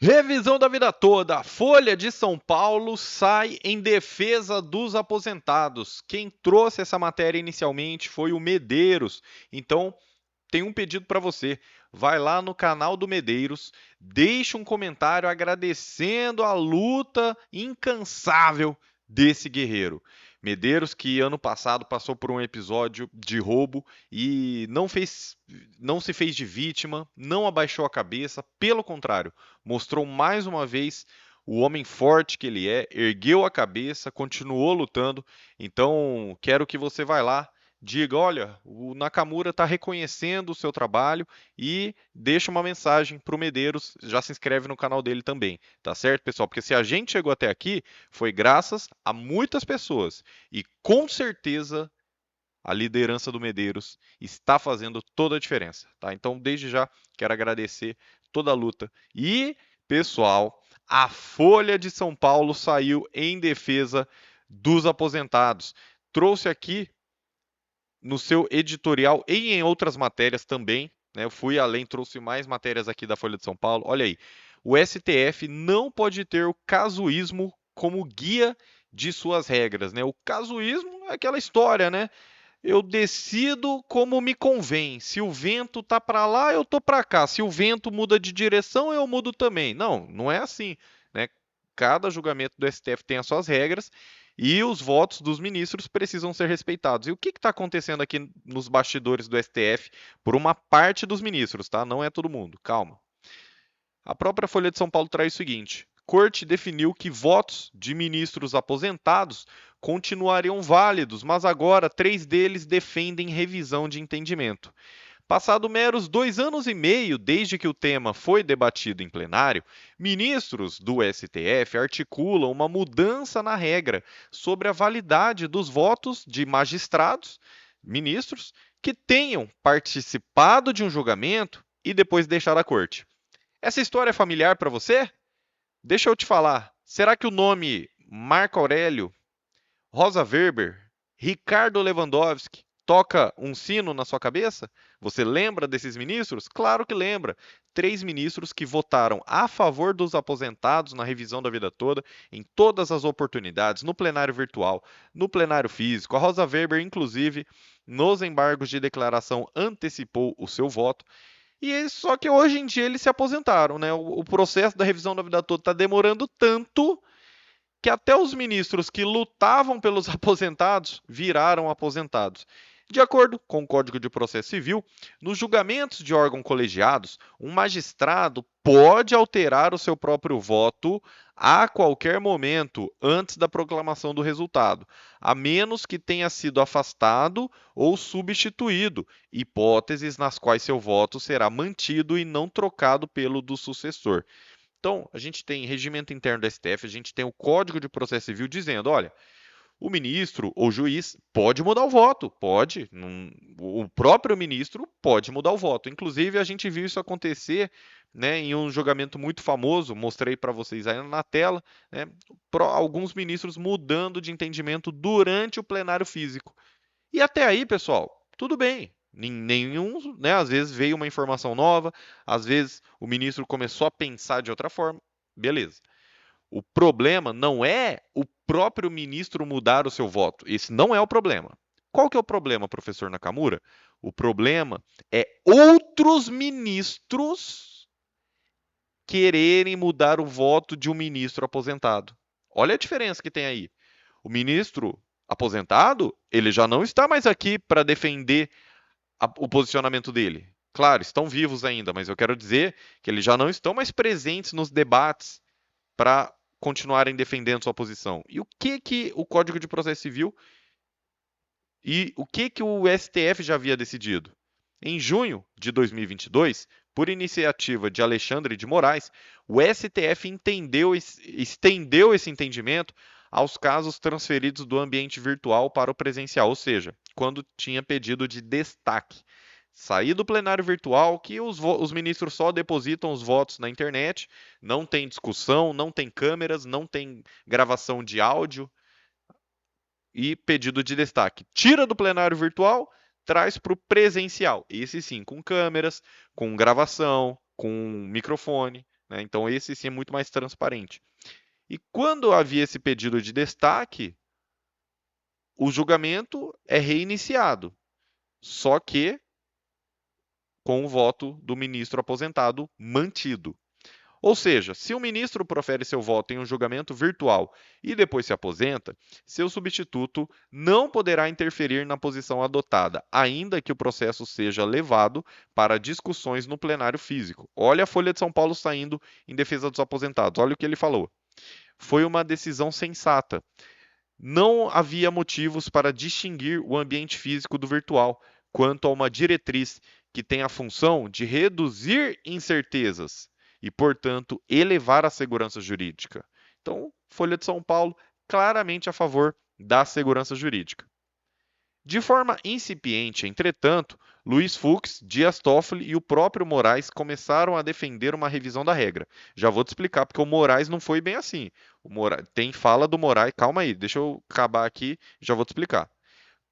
Revisão da vida toda. A Folha de São Paulo sai em defesa dos aposentados. Quem trouxe essa matéria inicialmente foi o Medeiros. Então, tem um pedido para você. Vai lá no canal do Medeiros, deixa um comentário agradecendo a luta incansável desse guerreiro. Medeiros que ano passado passou por um episódio de roubo e não se fez de vítima, não abaixou a cabeça, pelo contrário, mostrou mais uma vez o homem forte que ele é, ergueu a cabeça, continuou lutando. Então, quero que você vá lá, diga, olha, o Nakamura está reconhecendo o seu trabalho e deixa uma mensagem para o Medeiros, já se inscreve no canal dele também, tá certo, pessoal? Porque se a gente chegou até aqui, foi graças a muitas pessoas e com certeza a liderança do Medeiros está fazendo toda a diferença, tá? Então, desde já, quero agradecer toda a luta. E, pessoal, a Folha de São Paulo saiu em defesa dos aposentados. Trouxe aqui no seu editorial e em outras matérias também, né? Eu fui além, trouxe mais matérias aqui da Folha de São Paulo. Olha aí, o STF não pode ter o casuísmo como guia de suas regras, né? O casuísmo é aquela história, né? Eu decido como me convém. Se o vento tá para lá, eu tô para cá. Se o vento muda de direção, eu mudo também. Não, não é assim, né? Cada julgamento do STF tem as suas regras e os votos dos ministros precisam ser respeitados. E o que está acontecendo aqui nos bastidores do STF por uma parte dos ministros, tá? Não é todo mundo. Calma. A própria Folha de São Paulo traz o seguinte: Corte definiu que votos de ministros aposentados continuariam válidos, mas agora 3 deles defendem revisão de entendimento. Passado meros 2 anos e meio desde que o tema foi debatido em plenário, ministros do STF articulam uma mudança na regra sobre a validade dos votos de magistrados, ministros, que tenham participado de um julgamento e depois deixar a corte. Essa história é familiar para você? Deixa eu te falar. Será que o nome Marco Aurélio, Rosa Weber, Ricardo Lewandowski toca um sino na sua cabeça? Você lembra desses ministros? Claro que lembra. 3 ministros que votaram a favor dos aposentados na revisão da vida toda, em todas as oportunidades, no plenário virtual, no plenário físico. A Rosa Weber, inclusive, nos embargos de declaração, antecipou o seu voto. Só que hoje em dia eles se aposentaram, né? O processo da revisão da vida toda está demorando tanto que até os ministros que lutavam pelos aposentados viraram aposentados. De acordo com o Código de Processo Civil, nos julgamentos de órgãos colegiados, um magistrado pode alterar o seu próprio voto a qualquer momento antes da proclamação do resultado, a menos que tenha sido afastado ou substituído, hipóteses nas quais seu voto será mantido e não trocado pelo do sucessor. Então, a gente tem regimento interno do STF, a gente tem o Código de Processo Civil dizendo, olha, o ministro ou juiz pode mudar o voto, pode, o próprio ministro pode mudar o voto. Inclusive, a gente viu isso acontecer, né, em um julgamento muito famoso, mostrei para vocês aí na tela, né, alguns ministros mudando de entendimento durante o plenário físico. E até aí, pessoal, tudo bem. Nenhum, né? Às vezes veio uma informação nova, às vezes o ministro começou a pensar de outra forma, beleza. O problema não é o próprio ministro mudar o seu voto. Esse não é o problema. Qual que é o problema, professor Nakamura? O problema é outros ministros quererem mudar o voto de um ministro aposentado. Olha a diferença que tem aí. O ministro aposentado, ele já não está mais aqui para defender o posicionamento dele. Claro, estão vivos ainda, mas eu quero dizer que eles já não estão mais presentes nos debates para continuarem defendendo sua posição. E o que que o Código de Processo Civil e o que que o STF já havia decidido? Em junho de 2022, por iniciativa de Alexandre de Moraes, o STF estendeu esse entendimento aos casos transferidos do ambiente virtual para o presencial, ou seja, quando tinha pedido de destaque. Sair do plenário virtual, que os ministros só depositam os votos na internet, não tem discussão, não tem câmeras, não tem gravação de áudio, e pedido de destaque. Tira do plenário virtual, traz para o presencial. Esse sim, com câmeras, com gravação, com microfone. né? Então esse sim é muito mais transparente. E quando havia esse pedido de destaque, o julgamento é reiniciado, só que com o voto do ministro aposentado mantido. Ou seja, se o ministro profere seu voto em um julgamento virtual e depois se aposenta, seu substituto não poderá interferir na posição adotada, ainda que o processo seja levado para discussões no plenário físico. Olha a Folha de São Paulo saindo em defesa dos aposentados. Olha o que ele falou. Foi uma decisão sensata. Não havia motivos para distinguir o ambiente físico do virtual, quanto a uma diretriz que tem a função de reduzir incertezas e, portanto, elevar a segurança jurídica. Então, Folha de São Paulo, claramente a favor da segurança jurídica. De forma incipiente, entretanto, Luiz Fux, Dias Toffoli e o próprio Moraes começaram a defender uma revisão da regra. Já vou te explicar, porque o Moraes não foi bem assim. Tem fala do Moraes, calma aí, deixa eu acabar aqui, já vou te explicar.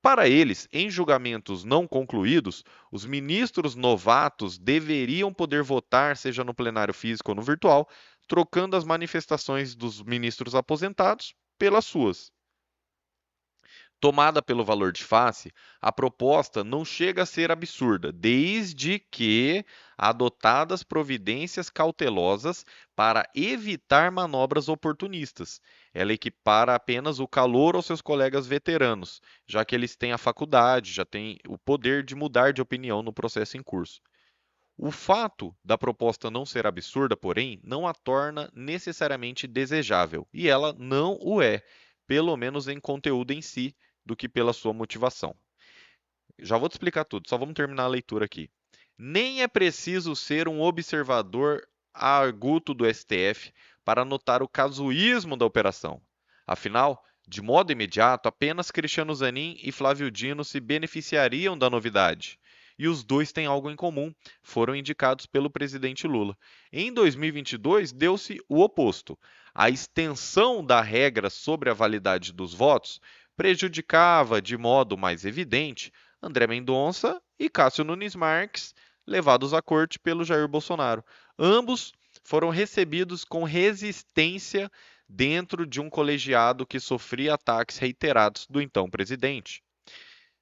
Para eles, em julgamentos não concluídos, os ministros novatos deveriam poder votar, seja no plenário físico ou no virtual, trocando as manifestações dos ministros aposentados pelas suas. Tomada pelo valor de face, a proposta não chega a ser absurda, desde que adotadas providências cautelosas para evitar manobras oportunistas. Ela equipara apenas o calor aos seus colegas veteranos, já que eles têm a faculdade, já têm o poder de mudar de opinião no processo em curso. O fato da proposta não ser absurda, porém, não a torna necessariamente desejável, e ela não o é, pelo menos em conteúdo em si, do que pela sua motivação. Já vou te explicar tudo, só vamos terminar a leitura aqui. Nem é preciso ser um observador arguto do STF para notar o casuísmo da operação. Afinal, de modo imediato, apenas Cristiano Zanin e Flávio Dino se beneficiariam da novidade. E os dois têm algo em comum, foram indicados pelo presidente Lula. Em 2022, deu-se o oposto. A extensão da regra sobre a validade dos votos prejudicava de modo mais evidente André Mendonça e Cássio Nunes Marques, levados à corte pelo Jair Bolsonaro. Ambos foram recebidos com resistência dentro de um colegiado que sofria ataques reiterados do então presidente.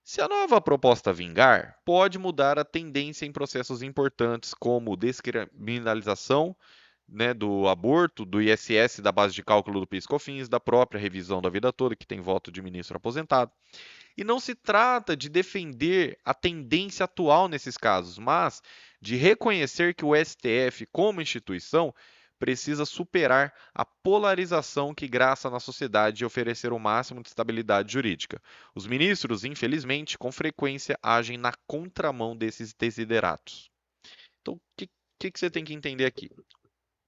Se a nova proposta vingar, pode mudar a tendência em processos importantes como descriminalização, né, do aborto, do ISS, da base de cálculo do PIS/COFINS, da própria revisão da vida toda, que tem voto de ministro aposentado. E não se trata de defender a tendência atual nesses casos, mas de reconhecer que o STF, como instituição, precisa superar a polarização que graça na sociedade e oferecer o máximo de estabilidade jurídica. Os ministros, infelizmente, com frequência agem na contramão desses desideratos. Então, o que você tem que entender aqui?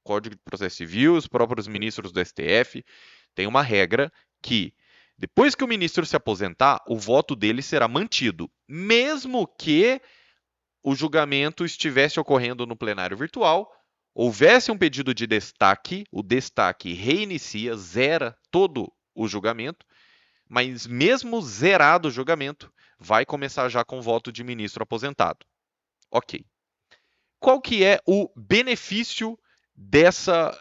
Código de Processo Civil, os próprios ministros do STF têm uma regra que, depois que o ministro se aposentar, o voto dele será mantido, mesmo que o julgamento estivesse ocorrendo no plenário virtual, houvesse um pedido de destaque, o destaque reinicia, zera todo o julgamento, mas mesmo zerado o julgamento, vai começar já com voto de ministro aposentado. Ok. Qual que é o benefício dessa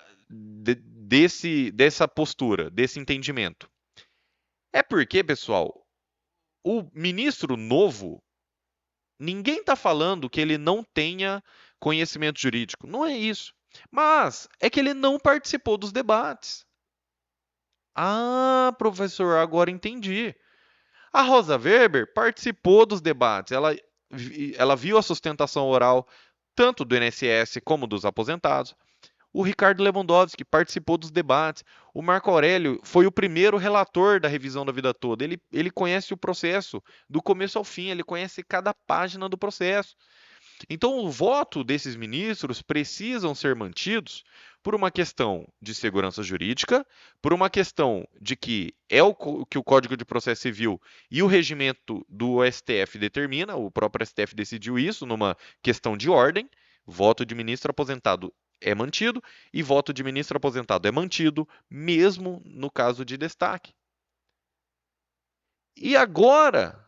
postura, desse entendimento? É porque, pessoal, o ministro novo, ninguém está falando que ele não tenha conhecimento jurídico. Não é isso. Mas é que ele não participou dos debates. Ah, professor, agora entendi. A Rosa Weber participou dos debates. Ela viu a sustentação oral tanto do INSS como dos aposentados. O Ricardo Lewandowski participou dos debates. O Marco Aurélio foi o primeiro relator da revisão da vida toda. Ele conhece o processo do começo ao fim, ele conhece cada página do processo. Então, o voto desses ministros precisam ser mantidos por uma questão de segurança jurídica, por uma questão de que é o que o Código de Processo Civil e o regimento do STF determina, o próprio STF decidiu isso numa questão de ordem. Voto de ministro aposentado é mantido e voto de ministro aposentado é mantido, mesmo no caso de destaque. E agora,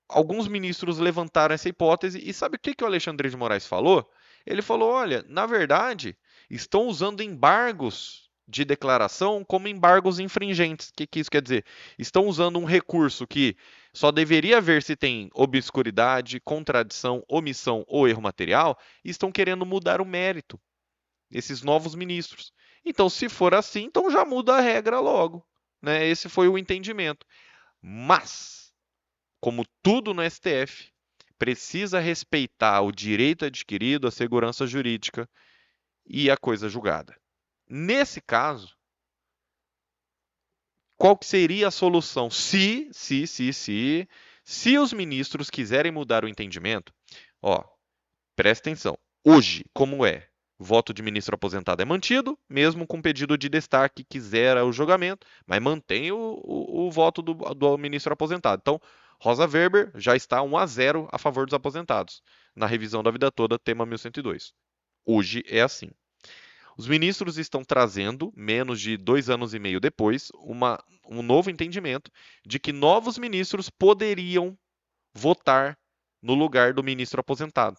alguns ministros levantaram essa hipótese e sabe o que o Alexandre de Moraes falou? Ele falou: olha, na verdade, estão usando embargos de declaração como embargos infringentes. O que isso quer dizer? Estão usando um recurso que só deveria ver se tem obscuridade, contradição, omissão ou erro material, e estão querendo mudar o mérito, esses novos ministros. Então, se for assim, então já muda a regra logo. Né? Esse foi o entendimento. Mas, como tudo no STF, precisa respeitar o direito adquirido, a segurança jurídica e a coisa julgada. Nesse caso, qual que seria a solução? Se os ministros quiserem mudar o entendimento, ó, presta atenção. Hoje, como é? Voto de ministro aposentado é mantido, mesmo com pedido de destaque que zera o julgamento, mas mantém o voto do ministro aposentado. Então, Rosa Weber já está 1-0 a favor dos aposentados, na revisão da vida toda, tema 1102. Hoje é assim. Os ministros estão trazendo, menos de 2 anos e meio depois, um novo entendimento de que novos ministros poderiam votar no lugar do ministro aposentado.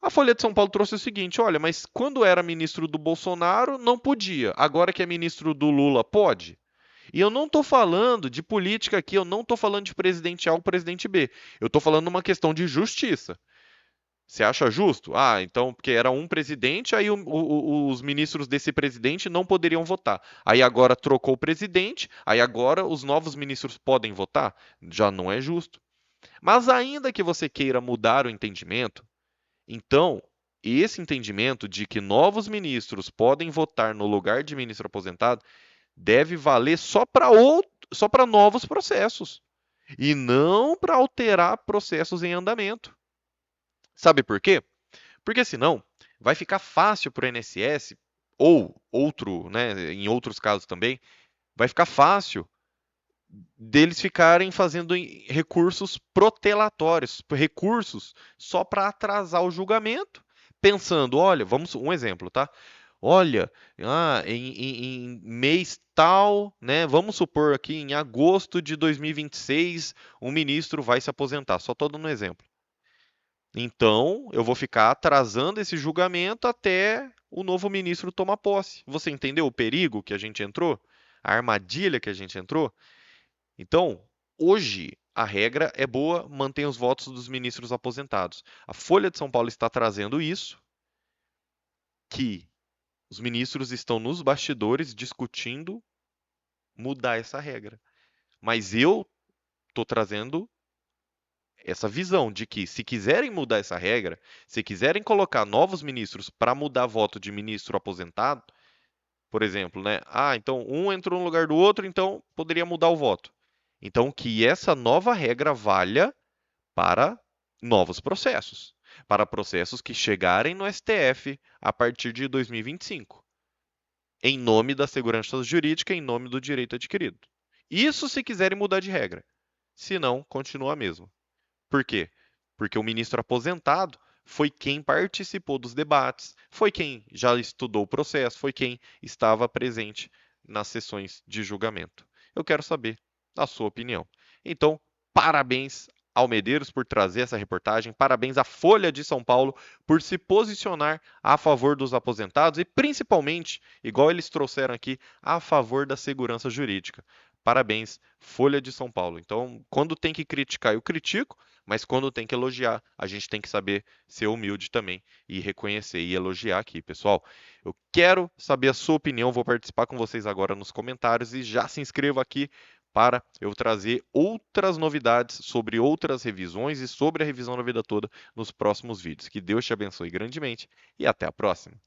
A Folha de São Paulo trouxe o seguinte: olha, mas quando era ministro do Bolsonaro, não podia. Agora que é ministro do Lula, pode. E eu não estou falando de política aqui, eu não estou falando de presidente A ou presidente B. Eu estou falando uma questão de justiça. Você acha justo? Ah, então, porque era um presidente, aí os ministros desse presidente não poderiam votar. Aí agora trocou o presidente, aí agora os novos ministros podem votar? Já não é justo. Mas ainda que você queira mudar o entendimento, então, esse entendimento de que novos ministros podem votar no lugar de ministro aposentado deve valer só para novos processos e não para alterar processos em andamento. Sabe por quê? Porque senão vai ficar fácil para o INSS ou outro, né, em outros casos também, vai ficar fácil deles ficarem fazendo recursos protelatórios, recursos só para atrasar o julgamento, pensando, olha, vamos um exemplo, tá? Olha, em mês tal, né? Vamos supor aqui em agosto de 2026, um ministro vai se aposentar. Só estou dando um exemplo. Então, eu vou ficar atrasando esse julgamento até o novo ministro tomar posse. Você entendeu o perigo que a gente entrou? A armadilha que a gente entrou? Então, hoje a regra é boa, mantém os votos dos ministros aposentados. A Folha de São Paulo está trazendo isso, que os ministros estão nos bastidores discutindo mudar essa regra. Mas eu estou trazendo essa visão de que, se quiserem mudar essa regra, se quiserem colocar novos ministros para mudar voto de ministro aposentado, por exemplo, né? Ah, então um entrou no lugar do outro, então poderia mudar o voto. Então, que essa nova regra valha para novos processos, para processos que chegarem no STF a partir de 2025, em nome da segurança jurídica, em nome do direito adquirido. Isso se quiserem mudar de regra. Se não, continua a mesma. Por quê? Porque o ministro aposentado foi quem participou dos debates, foi quem já estudou o processo, foi quem estava presente nas sessões de julgamento. Eu quero saber a sua opinião. Então, parabéns ao Medeiros por trazer essa reportagem, parabéns à Folha de São Paulo por se posicionar a favor dos aposentados e, principalmente, igual eles trouxeram aqui, a favor da segurança jurídica. Parabéns, Folha de São Paulo. Então, quando tem que criticar, eu critico, mas quando tem que elogiar, a gente tem que saber ser humilde também e reconhecer e elogiar aqui, pessoal. Eu quero saber a sua opinião, vou participar com vocês agora nos comentários e já se inscreva aqui para eu trazer outras novidades sobre outras revisões e sobre a revisão da vida toda nos próximos vídeos. Que Deus te abençoe grandemente e até a próxima.